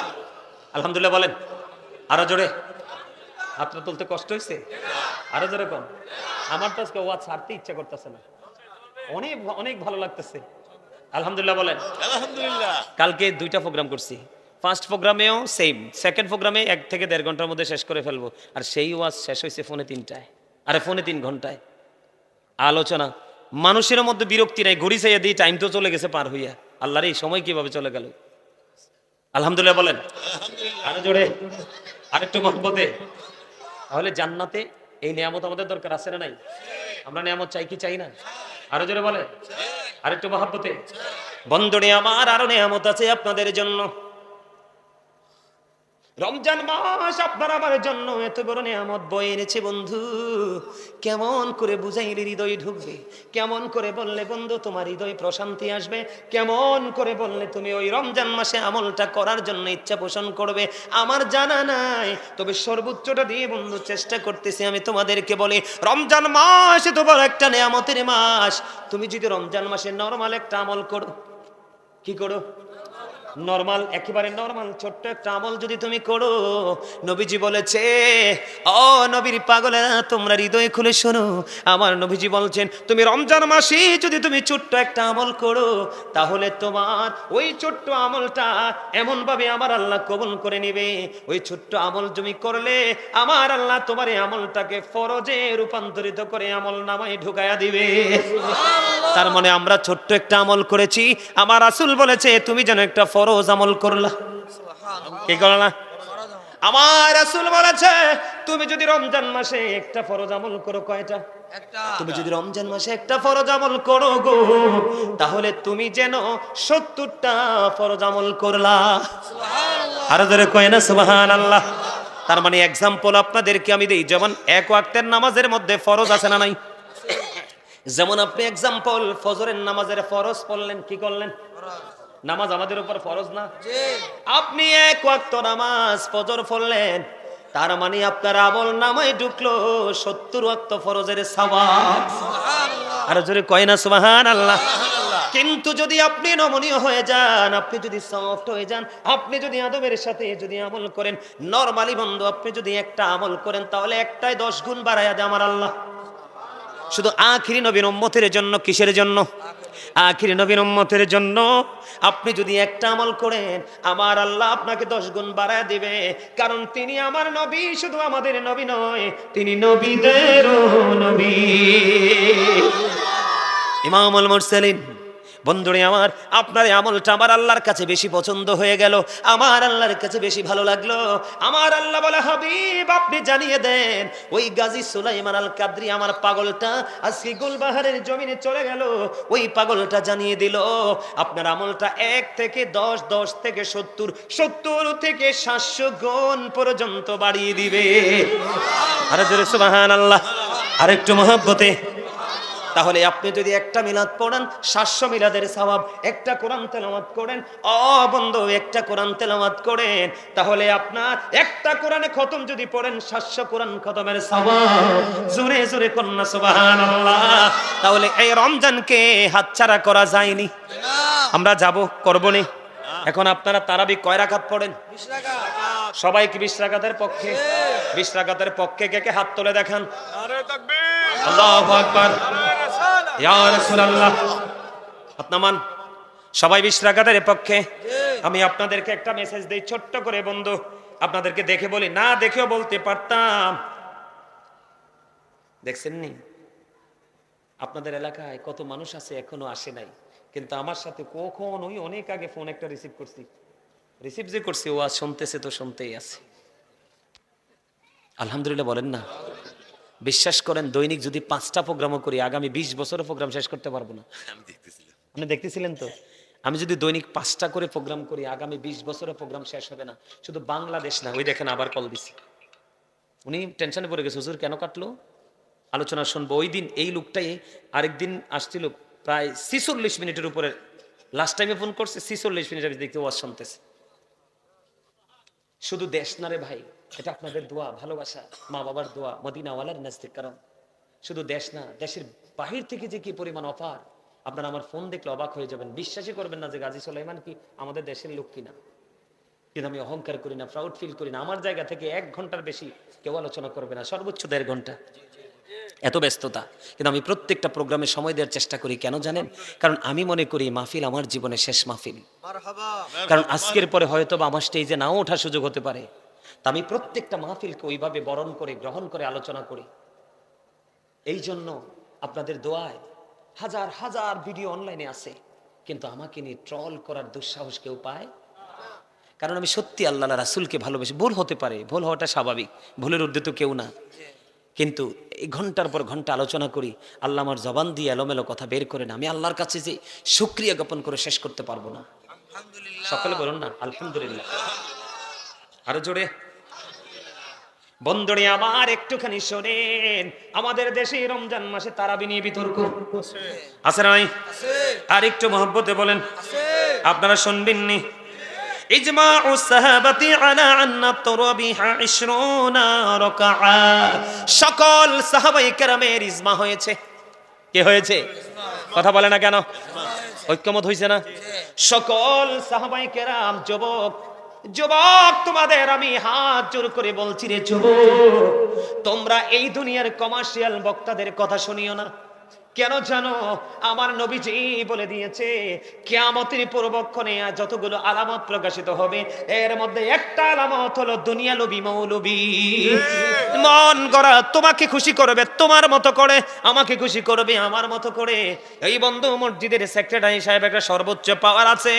[SPEAKER 1] আলহামদুলিল্লাহ বলেন। আরো জোরে। হাতটা তুলতে কষ্ট হয়েছে? আরো জোরে কম। আমার তো আজকে ওয়াজ ছাড়তে ইচ্ছা করতেছে না, অনেক অনেক ভালো লাগতেছে। আলহামদুলিল্লাহ বলেন। আলহামদুলিল্লাহ। কালকে 2টা প্রোগ্রাম করছি, ফার্স্ট প্রোগ্রামেও সেম, সেকেন্ড প্রোগ্রামে 1 থেকে 1.5 ঘন্টার মধ্যে শেষ করে ফেলবো। আর সেই ওয়াজ শেষ হয়েছে 2:45, আরে 2.5 ঘন্টায় আলোচনা। মানুষের মধ্যে বিরক্তি নাই, ঘড়ি চাইয়া দিই, টাইম তো চলে গেছে পার হইয়া। আল্লাহর এই সময় কিভাবে চলে গেল। আলহামদুলিল্লাহ বলেন আরো জোরে, আরেকটু মহব্বতে। তাহলে জান্নাতে এই নিয়ামত আমাদের দরকার আছে না নাই? আমরা নিয়ামত চাই কি চাই না? আরো জোরে বলে, আরেকটু মহব্বতে। বন্ধুরে আমার, আরো নিয়ামত আছে আপনাদের জন্য। রমজান মাস আপনার আমার জন্য এত বড় নিয়ামত বয়ে এনেছে বন্ধু। কেমন করে বুঝাইলে হৃদয়ে ঢুকবে, কেমন করে বললে বন্ধু তোমার হৃদয়ে প্রশান্তি আসবে, কেমন করে বললে তুমি ওই রমজান মাসে আমলটা করার জন্য ইচ্ছা পোষণ করবে, আমার জানা নাই। তবে সর্বোচ্চটা দিয়ে বন্ধু চেষ্টা করতেছি আমি তোমাদেরকে বলি, রমজান মাস এত বড় একটা নিয়ামতের মাস। তুমি যদি রমজান মাসে নরমাল একটা আমল করো, কি করো? নরমাল, একেবারে নরমাল ছোট্ট একটা আমল যদি তুমি করো, নবীজি বলেছে, ও নবীর পাগলেরা তোমরা হৃদয় খুলে শোনো, আমার নবীজি বলছেন তুমি রমজান মাসে যদি তুমি ছোট্ট একটা আমল করো, তাহলে তোমার ওই ছোট্ট আমলটা এমন ভাবে আমার আল্লাহ কবুল করে নিবে। ওই ছোট্ট আমল তুমি করলে আমার আল্লাহ তোমার এই আমলটাকে ফরজে রূপান্তরিত করে আমল নামায় ঢুকায়া দিবে। তার মানে আমরা ছোট্ট একটা আমল করেছি, আমার রাসূল বলেছে তুমি যেন একটা ফরজ আমল করলা। কি করলা? আমার রাসূল বলেছে তুমি যদি রমজান মাসে একটা ফরজ আমল করো, কয়টা? একটা। তুমি যদি রমজান মাসে একটা ফরজ আমল করো গো, তাহলে তুমি যেন 70টা ফরজ আমল করলা। সুবহানাল্লাহ। আর যারা কয় না সুবহানাল্লাহ। তার মানে एग्जांपल আপনাদেরকে আমি দেই, যেমন এক ওয়াক্তের নামাজের মধ্যে ফরজ আছে না নাই? যেমন আপনি एग्जांपल ফজরের নামাজের ফরজ পড়লেন, কি করলেন? নামাজ আমাদের উপর ফরজ না? আপনি এক ওয়াক্ত নামাজ ফজর পড়লেন, তার মানে আপনার আমল নামায় ঢুকলো 70 ওয়াক্ত ফরজের সওয়াব। সুবহানাল্লাহ। আর জোরে কয় না সুবহানাল্লাহ। কিন্তু যদি আপনি নমনীয় হয়ে যান, আপনি যদি সফট হয়ে যান, আপনি যদি আদবের সাথে যদি আমল করেন, নরমালি বন্ধু আপনি যদি একটা আমল করেন, তাহলে একটাই 10 গুণ বাড়ায়া দেয় আমার আল্লাহ। শুধু আখিরি নবীর উম্মতের জন্য। কিসের জন্য? আখিরি নবীর উম্মতের জন্য। আপনি যদি একটা আমল করেন, আমার আল্লাহ আপনাকে 10 গুণ বাড়ায় দিবে, কারণ তিনি আমার নবী, শুধু আমাদের নবী নয়, তিনি নবীদেরও নবী, ইমামুল মুরসালিন। বন্ধুরে আমার, আপনার আমলটা আমার আল্লাহর কাছে বেশি পছন্দ হয়ে গেল, আমার আল্লাহর কাছে বেশি ভালো লাগলো। আমার আল্লাহ বলে, হাবিব আপনি জানিয়ে দেন ওই গাজী সুলাইমান আল কাদরি আমার পাগলটা আজকে গুলবাহারের জমিনে চলে গেল, ওই পাগলটা জানিয়ে দিল আপনার আমলটা 1 থেকে 10, 10 থেকে 70, 70 থেকে 700 গুণ পর্যন্ত বাড়িয়ে দিবে। আরে জোরে সুবহানাল্লাহ। আরেকটু মহব্বতে। তাহলে আপনি যদি একটা মিলাদ পড়েন 700 মিলাদের সওয়াব, একটা কোরআন তেলাওয়াত করেন, ও বন্ধু একটা কোরআন তেলাওয়াত করেন, তাহলে আপনার একটা কোরআনে খতম যদি পড়েন 700 কোরআন খতমের সওয়াব। জোরে জোরে কন্না সুবহানাল্লাহ। তাহলে এই রমজানকে হাতছাড়া করা যায়নি। আমরা যাব, করব নি। এখন আপনারা তারাবি কয় রাকাত পড়েন? 20 রাকাত। সবাই কি 20 রাকাতের পক্ষে? 20 রাকাতের পক্ষে কে কে হাত তুলে দেখান। নারে তাকবীর, আল্লাহু আকবার, ইয়া রাসূলুল্লাহ। হাত নামান। সবাই 20 রাকাতের পক্ষে। আমি আপনাদেরকে একটা মেসেজ দেই ছোট্ট করে বন্ধু, আপনাদেরকে দেখে বলি, না দেখেও বলতে পারতাম। দেখছেন নি আপনাদের এলাকায় কত মানুষ আছে এখনো আসে নাই, কিন্তু আমার সাথে কখন ওই অনেক আগে ফোন একটা রিসিভ যে করছি, ও আজ শুনতেছে তো শুনতেই আছে। আলহামদুলিল্লাহ বলেন না। বিশ্বাস করেন দৈনিক যদি 5টা প্রোগ্রামও করি, আগামী 20 বছরের প্রোগ্রাম শেষ করতে পারবো না। আপনি দেখতেছিলেন তো, আমি যদি দৈনিক 5টা করে প্রোগ্রাম করি, আগামী 20 বছরের প্রোগ্রাম শেষ হবে না। শুধু বাংলাদেশ না, ওই দেখেন আবার কল দিছি, উনি টেনশনে পড়ে গেছে, হুজুর কেন কাটলো, আলোচনা শুনবো। ওই দিন এই লোকটাই আরেকদিন আসছিল, প্রায় 46 মিনিটের উপরে, লাস্ট টাইমে ফোন করছে 46 মিনিট আমি দেখতে ওয়াজ শুনতেছে। শুধু দেশ না রে ভাই, এটা আপনাদের দোয়া, ভালোবাসা, মা বাবার দোয়া, মদিনাওয়ালার নাজদিক। কারণ শুধু দেশ না, দেশের বাহির থেকে যে কি পরিমাণ অফার, আপনারা আমার ফোন দেখলে অবাক হয়ে যাবেন। বিশ্বাসই করবেন না যে গাজী সুলাইমান কি আমাদের দেশের লোক কিনা। কিন্তু আমি অহংকার করি না, প্রাউড ফিল করি না। আমার জায়গা থেকে 1 ঘন্টার বেশি কেউ আলোচনা করবে না, সর্বোচ্চ 1.5 ঘন্টা, এত ব্যস্ততা। কিন্তু আমি প্রত্যেকটা প্রোগ্রামে সময় দেওয়ার চেষ্টা করি। কেন জানেন? কারণ আমি মনে করি মাহফিল আমার জীবনে শেষ মাহফিল। কারণ আজকের পরে হয়তো বা আমার স্টেজে নাও ওঠার সুযোগ হতে পারে, তা আমি প্রত্যেকটা মাহফিলকে ওইভাবে বরণ করে গ্রহণ করে আলোচনা করি। এই জন্য আপনাদের দোয়ায় হাজার হাজার ভিডিও অনলাইনে আছে, কিন্তু আমাকে নিয়ে ট্রল করার দুঃসাহস কেউ পায়? কারণ আমি সত্যি আল্লাহ রাসূলকে ভালোবাসি। ভুল হতে পারে, ভুল হওয়াটা স্বাভাবিক, ভুলের ঊর্ধ্বে তো কেউ না। কিন্তু এই ঘন্টার পর ঘন্টা আলোচনা করি, আল্লাহ আমার জবান দিয়ে এলোমেলো কথা বের করে না, আমি আল্লাহর কাছে যে শুকরিয়া জ্ঞাপন করে শেষ করতে পারবো না। সকলে বলুন না আলহামদুলিল্লাহ, আরো জোরে। বন্ধুরে আমার একটুখানি শোনেন, আমাদের দেশে রমজান মাসে তারাবি নিয়ে বিতর্ক আছে না? আর একটু মহব্বতে বলেন, আপনারা শুনবেন নি? ইজমাউ সাহাবাতি আলা আন্না তারাবিহা 20 রাকাআ, সকল সাহাবায়ে কেরামের ইজমা হয়েছে। কি হয়েছে? কথা বলে না কেন? ঐক্যমত হইছে না? সকল সাহাবায়ে কেরাম, যুবক যুবক তোমাদের আমি হাত জোর করে বলছি রে যুবক, তোমরা এই দুনিয়ার কমার্শিয়াল বক্তাদের কথা শুনিও না। কেন জানো? আমার নবীজি বলে দিয়েছে কিয়ামতের পূর্বক্ষণে যতগুলো আলামত প্রকাশিত হবে, এর মধ্যে একটা আলামত হলো দুনিয়া লোভী মৌলবী। মন গড়া তোমাকে খুশি করবে তোমার মতো করে, আমাকে খুশি করবে আমার মতো করে। এই বন্ধু মসজিদের সেক্রেটারি সাহেব একটা সর্বোচ্চ পাওয়ার আছে,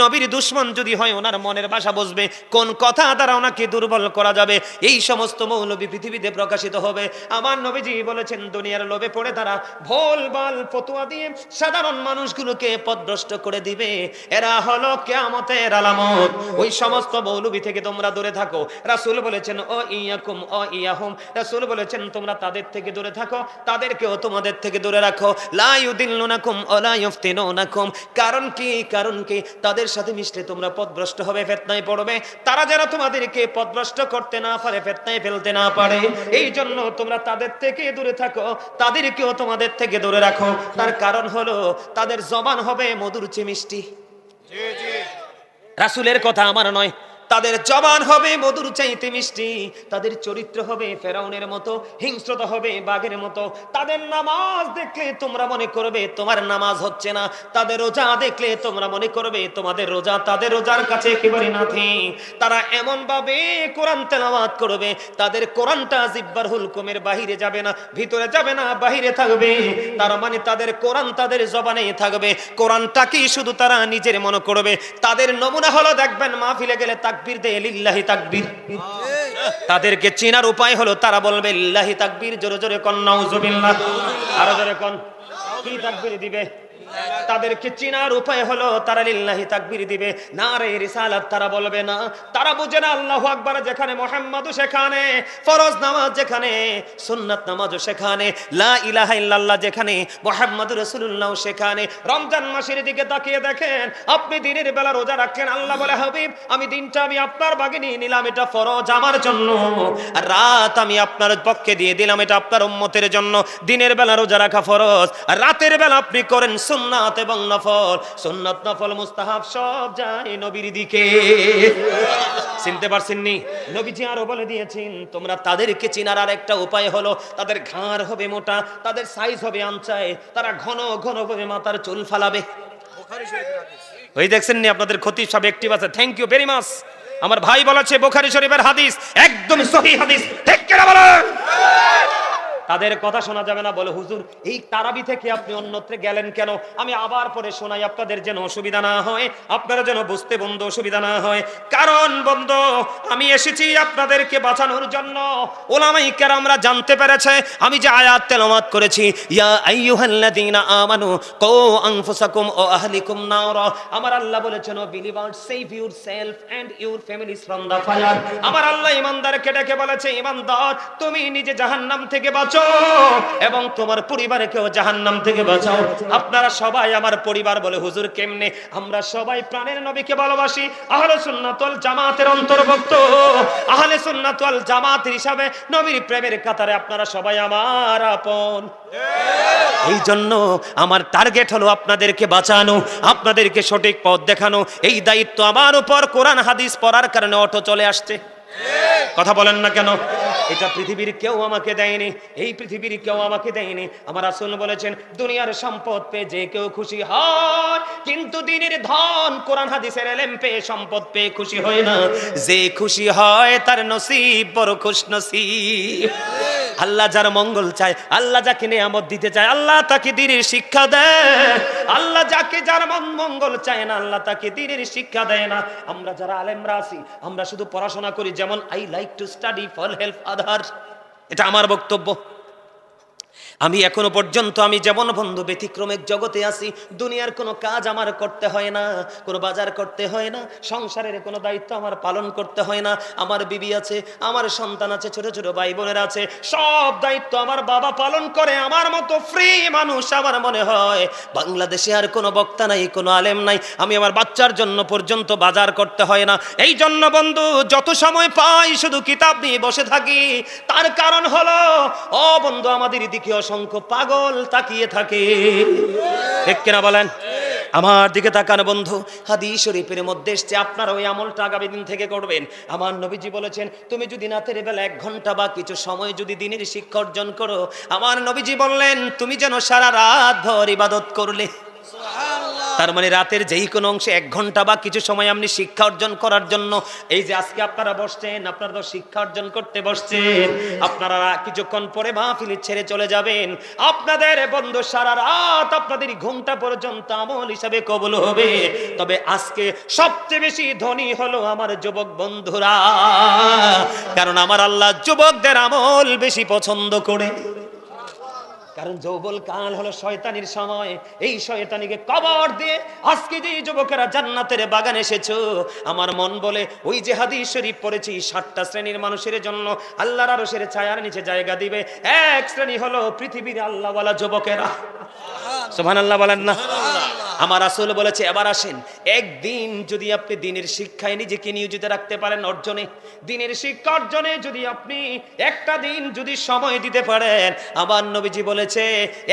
[SPEAKER 1] নবীর দুশমন যদি হয় ওনার মনের ভাষা বুঝবে, কোন কথা দ্বারা ওনাকে দুর্বল করা যাবে, এই সমস্ত মৌলবী পৃথিবীতে প্রকাশিত হবে। আমার নবীজি বলেছেন দুনিয়ার লোভে পড়ে তারা ভুলভাল ফতোয়া দিয়ে সাধারণ মানুষগুলোকে পথভ্রষ্ট করে দিবে, এরা হলো কিয়ামতের আলামত। ওই সমস্ত মৌলবী থেকে তোমরা দূরে থাকো। রাসূল বলেছেন ও ইয়াকুম ও ইয়াহুম, রাসূল বলেছেন তোমরা তাদের থেকে দূরে থাকো, তাদেরকেও তোমাদের থেকে দূরে রাখো। লা ইউদিল্লুনাকুম ওয়া লা ইফতিনুনাকুম, কারণ কি? কারণ কি? তাদের সাথে মিশলে তোমরা পথভ্রষ্ট হবে, ফিতনায় পড়বে। তারা যারা তোমাদেরকে পথভ্রষ্ট করতে না পারে, ফিতনায় ফেলতে না পারে, এই জন্য তোমরা তাদের থেকে দূরে থাকো, তাদেরকেও তোমাদের থেকে দূরে রাখো। তার কারণ হলো তাদের জবান হবে মধুর চেয়ে মিষ্টি। রাসূলের কথা আমার নয়, তাদের জবান হবে মধুর চাইতে মিষ্টি, তাদের চরিত্র হবে ফেরাউনের মতো, হিংস্রতা হবে বাঘের মতো। তাদের নামাজ দেখলে তোমরা মনে করবে তোমার নামাজ হচ্ছে না, তাদের রোজা দেখলে তোমরা মনে করবে তোমাদের রোজা তাদের রোজার কাছে একেবারে নাথিং। তারা এমন ভাবে কোরআন তেলাওয়াত করবে, তাদের কোরআনটা জিহ্বার হুলকুমের বাহিরে যাবে না, ভিতরে যাবে না, বাহিরে থাকবে। তার মানে তাদের কোরআন তাদের জবানেই থাকবে, কোরআনটা কি শুধু তারা নিজের মনে করবে। তাদের নমুনা হলো দেখবেন মাহফিলে গেলে তাকবীর দেয় লিল্লাহি তাকবীর। তাদেরকে চেনার উপায় হলো তারা বলবে লিল্লাহি তাকবীর, জোরে জোরে কোন নাউজুবিল্লাহ, আরো জোরে কোন। কি তাকবীর দিবে? তাদেরকে চিনার উপায় হলো তারা লিল্লাহি তাকবীর দিবে, নারে রিসালাত তারা বলবে না। তারা বুঝে না আল্লাহু আকবার যেখানে মুহাম্মাদও সেখানে, ফরজ নামাজ যেখানে সুন্নাত নামাজও সেখানে, লা ইলাহা ইল্লাল্লাহ যেখানে মুহাম্মাদুর রাসূলুল্লাহ সেখানে। রমজান মাসের দিকে তাকিয়ে দেখেন, আপনি দিনের বেলা রোজা রাখেন, আল্লাহ বলে হাবিব আমি দিনটা আমি আপনার ভাগে নিয়ে নিলাম, এটা ফরজ আমার জন্য, আর রাত আমি আপনার পক্ষে দিয়ে দিলাম, এটা আপনার উম্মতের জন্য। দিনের বেলা রোজা রাখা ফরজ, আর রাতের বেলা আপনি করেন সুন্নাত এবং নফল। সুন্নাত নফল মুস্তাহাব সব যায় নবীর দিকে। চিনতে পারছেন নি? নবীজি আরো বলে দিয়েছেন তোমরা তাদেরকে চিনার আর একটা উপায় হলো তাদের ঘাড় হবে মোটা, তাদের সাইজ হবে আনচায়, তারা ঘন ঘন ভাবে মাথার চুল ফালাবে। ওই দেখছেন নি আপনাদের খতিব সাহেব অ্যাক্টিভ আছে, থ্যাংক ইউ ভেরি মাচ। আমার ভাই বলেছে বুখারী শরীফের হাদিস, একদম সহিহ হাদিস, ঠিক কিনা বলেন? তাদের কথা শোনা যাবে না। বলে হুজুর এই তারাবি থেকে আপনি অন্যত্রে গেলেন কেন? আমি আবার পরে শোনাই আপনাদের যেন অসুবিধা না হয়, আপনারা যেন বুঝতে বন্ধু অসুবিধা না হয়। কারণ বন্ধু আমি এসেছি আপনাদেরকে বাঁচানোর জন্য। উলামায়ে কেরামরা জানতে পেরেছে আমি যে আয়াত তেলাওয়াত করেছি, ইয়া আইয়ুহাল্লাযীনা আমানু কু আনফুসাকুম ওয়া আহলিকুম নারা, আমার আল্লাহ বলেছেন O believers save yourself and your families from the fire. আমার আল্লাহ ঈমানদারকে ডেকে বলেছে ঈমানদার তুমি নিজে জাহান্নাম থেকে বাঁচো এবং তোমার পরিবারকেও জাহান্নাম থেকে বাঁচাও। আপনারা সবাই আমার পরিবার। বলে হুজুর কেমনে? আমরা সবাই প্রাণের নবীকে ভালোবাসি, আহলে সুন্নাত ওয়াল জামাতের অন্তর্ভুক্ত। আহলে সুন্নাত ওয়াল জামাত হিসাবে নবীর প্রেমের কাতারে আপনারা সবাই আমার আপন। এই জন্য আমার টার্গেট হলো আপনাদেরকে বাঁচানো, আপনাদেরকে সঠিক পথ দেখানো। এই দায়িত্ব আমার উপর কোরআন হাদিস পড়ার কারণে অটো চলে আসছে। কথা বলেন না কেন? এটা পৃথিবীর কেউ আমাকে দেয়নি, এই পৃথিবীর কেউ আমাকে দেয়নি। আমার রাসূল বলেছেন দুনিয়ার সম্পদ পেয়ে যে কেউ খুশি হয়, কিন্তু দিনের ধন কোরআন হাদিসের ইলম পেয়ে সম্পদ পেয়ে খুশি হয় না। যে খুশি হয় তার নসিব বড় খুশনসিব। আল্লাহ যার মঙ্গল চায়, আল্লাহ যাকে নিয়ামত দিতে চায়, আল্লাহ তাকে দ্বীনের শিক্ষা দেয়। আল্লাহ যাকে যার মঙ্গল চায় না, আল্লাহ তাকে দ্বীনের শিক্ষা দেয় না। আমরা যারা আলেমরা আছি, আমরা শুধু পড়াশোনা করি, যেমন I like to study for help others, এটা আমার বক্তব্য। আমি এখনো পর্যন্ত আমি যেমন বন্ধু ব্যতিক্রমের জগতে আছি, দুনিয়ার কোনো কাজ আমার করতে হয় না, কোনো বাজার করতে হয় না, সংসারের কোনো দায়িত্ব আমার পালন করতে হয় না। আমার বিবি আছে, আমার সন্তান আছে, ছোট ছোট ভাই বোনের আছে, সব দায়িত্ব আমার বাবা পালন করে। আমার মতো ফ্রি মানুষ আমার মনে হয় বাংলাদেশে আর কোনো বক্তা নাই, কোনো আলেম নাই। আমি আমার বাচ্চার জন্য পর্যন্ত বাজার করতে হয় না। এই জন্য বন্ধু যত সময় পাই শুধু কিতাব নিয়ে বসে থাকি। তার কারণ হলো, ও বন্ধু, আমাদের দিকে অসংখ্য পাগল তাকিয়ে থাকে, ঠিক কিনা বলেন? আমার দিকে তাকানো বন্ধু। হাদিস শরীফের মধ্যে এসেছে আপনারা ওই আমলটা আগামী দিন থেকে করবেন। আমার নবীজি বলেছেন, তুমি যদি রাতের বেলা 1 ঘন্টা বা কিছু সময় যদি দিনের শিক্ষা অর্জন করো, আমার নবীজি বললেন তুমি যেন সারা রাত ভর ইবাদত করলে। তার মানে রাতের যেই কোনো অংশে 1 ঘন্টা বা কিছু সময় আপনি শিক্ষা অর্জন করার জন্য, এই যে আজকে আপনারা বসছেন, আপনারা তো শিক্ষা অর্জন করতে বসছেন, আপনারা কিছুক্ষণ পরে মাহফিল ছেড়ে চলে যাবেন। আপনাদের বন্ধু সারা রাত আপনাদের ঘুমটা পর্যন্ত আমল হিসাবে কবুল হবে। তবে আজকে সবচেয়ে বেশি ধনী হলো আমার যুবক বন্ধুরা, কারণ আমার আল্লাহ যুবকদের আমল বেশি পছন্দ করে। কারণ যৌবন কাল হলো শয়তানির সময়, এই শয়তানিকে কবর দিয়ে আজকে যে যুবকেরা জান্নাতের বাগানে এসেছো, আমার মন বলে ওই যে হাদিস শরীফ পড়েছি, 7টা শ্রেণীর মানুষের জন্য আল্লাহর আরশের ছায়ার নিচে জায়গা দিবে। এক শ্রেণী হলো পৃথিবীর আল্লাহওয়ালা যুবকেরা। সুবহানাল্লাহ বলেন না? আমার রাসূল বলেছে, এবার আসেন, একদিন যদি আপনি দ্বীনের শিক্ষায় নিজেকে নিয়োজিত রাখতে পারেন, অর্জনে, দ্বীনের শিক্ষা অর্জনে যদি আপনি একটা দিন যদি সময় দিতে পারেন, আমার নবীজি বলেছে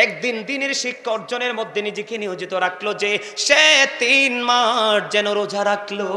[SPEAKER 1] একদিন দ্বীনের শিক্ষা অর্জনের মধ্যে নিজেকে নিয়োজিত রাখলো যে সে 3 মাস যেন রোজা রাখলো।